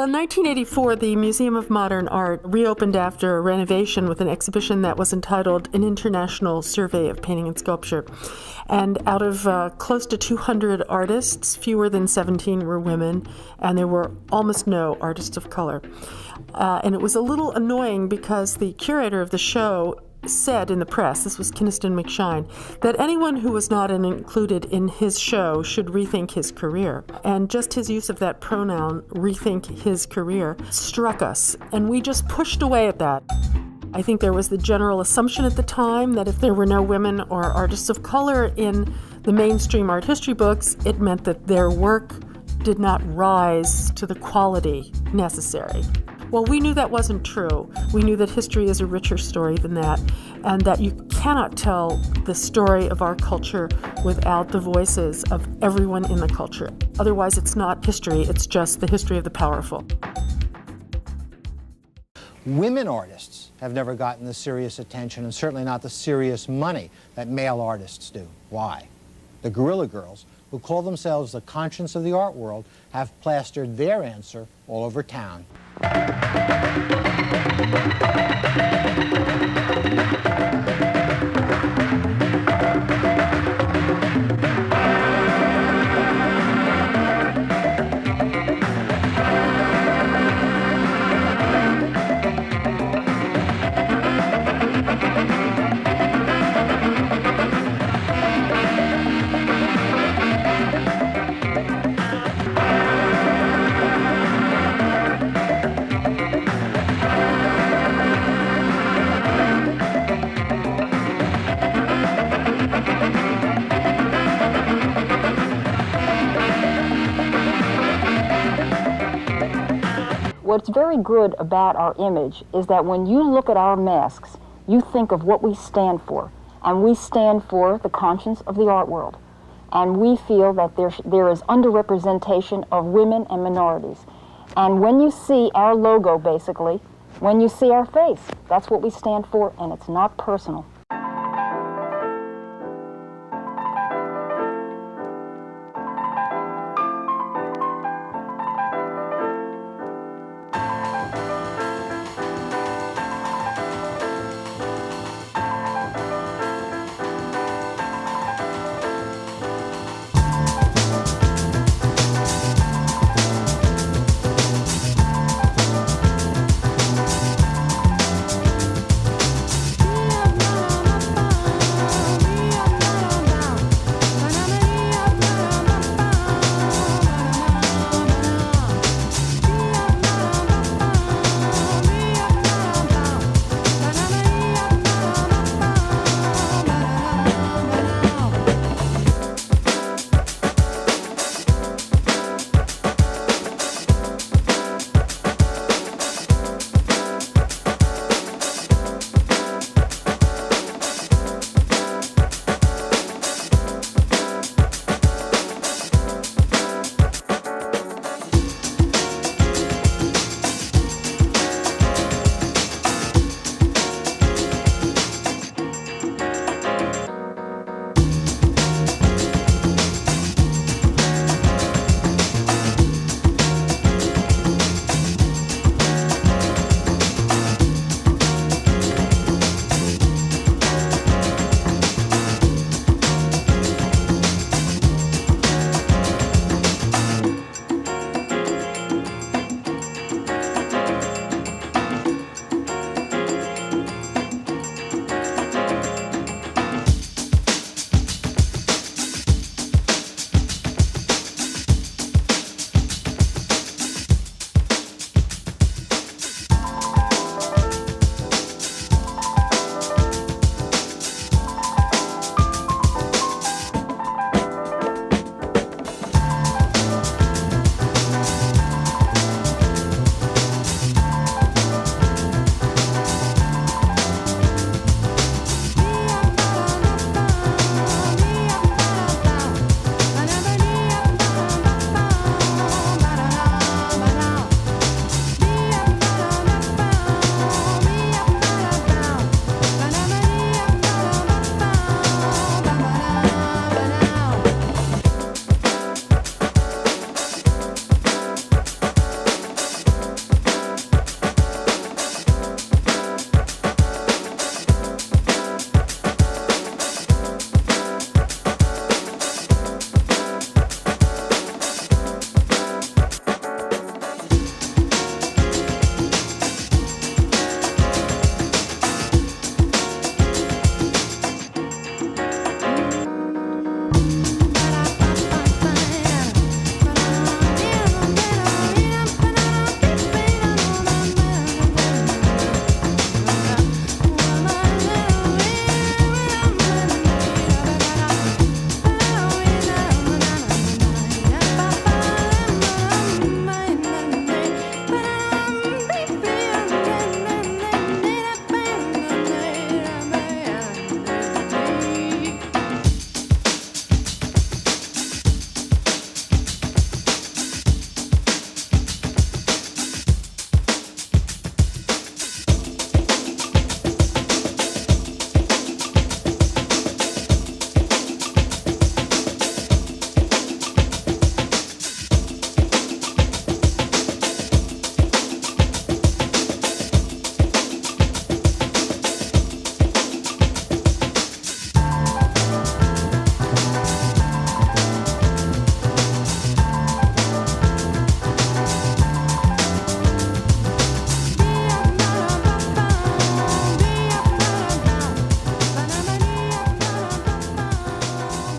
Well, in 1984, the Museum of Modern Art reopened after a renovation with an exhibition that was entitled An International Survey of Painting and Sculpture. And out of close to 200 artists, fewer than 17 were women, and there were almost no artists of color. And it was a little annoying because the curator of the show said in the press, this was Kynaston McShine, that anyone who was not included in his show should rethink his career. And just his use of that pronoun, rethink his career, struck us. And we just pushed away at that. I think there was the general assumption at the time that if there were no women or artists of color in the mainstream art history books, it meant that their work did not rise to the quality necessary. Well, we knew that wasn't true. We knew that history is a richer story than that, and that you cannot tell the story of our culture without the voices of everyone in the culture. Otherwise, it's not history, it's just the history of the powerful. Women artists have never gotten the serious attention, and certainly not the serious money that male artists do. Why? The Guerrilla girls, who call themselves the conscience of the art world, have plastered their answer all over town. What's very good about our image is that when you look at our masks, you think of what we stand for. And we stand for the conscience of the art world. And we feel that there is underrepresentation of women and minorities. And when you see our logo, basically, when you see our face, that's what we stand for, and it's not personal.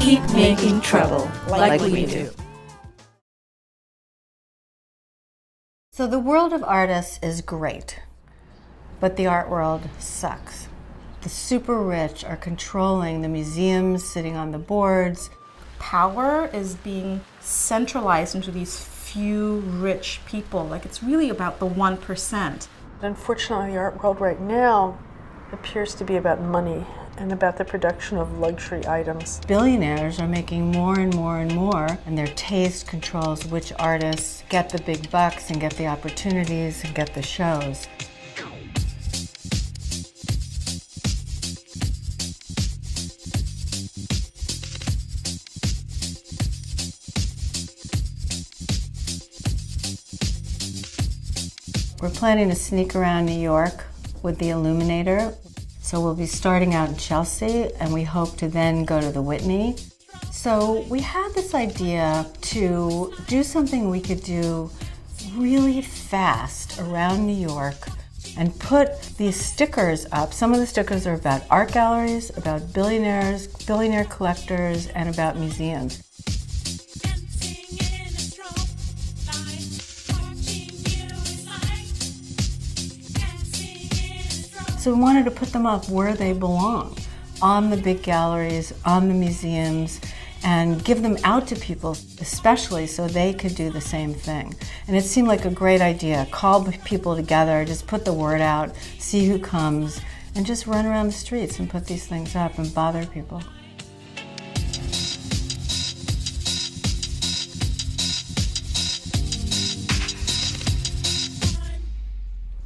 keep making trouble like we do. So the world of artists is great, but the art world sucks. The super rich are controlling the museums, sitting on the boards. Power is being centralized into these few rich people. Like, it's really about the 1%. Unfortunately, the art world right now appears to be about money and about the production of luxury items. Billionaires are making more and more and more, and their taste controls which artists get the big bucks and get the opportunities and get the shows. We're planning to sneak around New York with the Illuminator. So we'll be starting out in Chelsea, and we hope to then go to the Whitney. So we had this idea to do something we could do really fast around New York and put these stickers up. Some of the stickers are about art galleries, about billionaires, billionaire collectors, and about museums. So we wanted to put them up where they belong, on the big galleries, on the museums, and give them out to people, especially so they could do the same thing. And it seemed like a great idea. Call people together, just put the word out, see who comes, and just run around the streets and put these things up and bother people.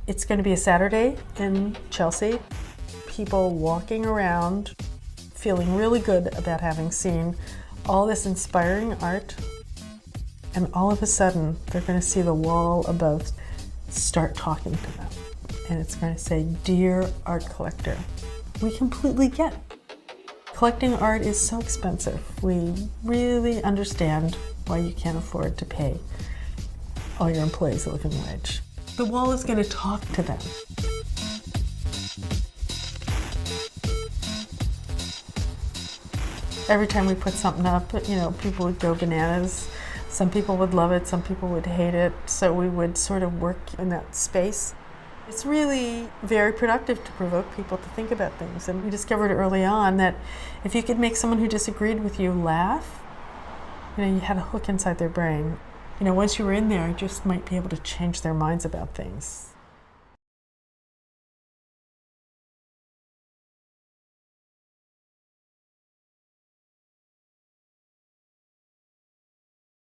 It's going to be a Saturday in Chelsea. People walking around, feeling really good about having seen all this inspiring art. And all of a sudden, they're going to see the wall above start talking to them. And it's going to say, "Dear art collector." We completely get it. Collecting art is so expensive. We really understand why you can't afford to pay all your employees a living wage. The wall is going to talk to them. Every time we put something up, people would go bananas. Some people would love it, some people would hate it. So we would sort of work in that space. It's really very productive to provoke people to think about things. And we discovered early on that if you could make someone who disagreed with you laugh, you had a hook inside their brain. Once you were in there, you just might be able to change their minds about things.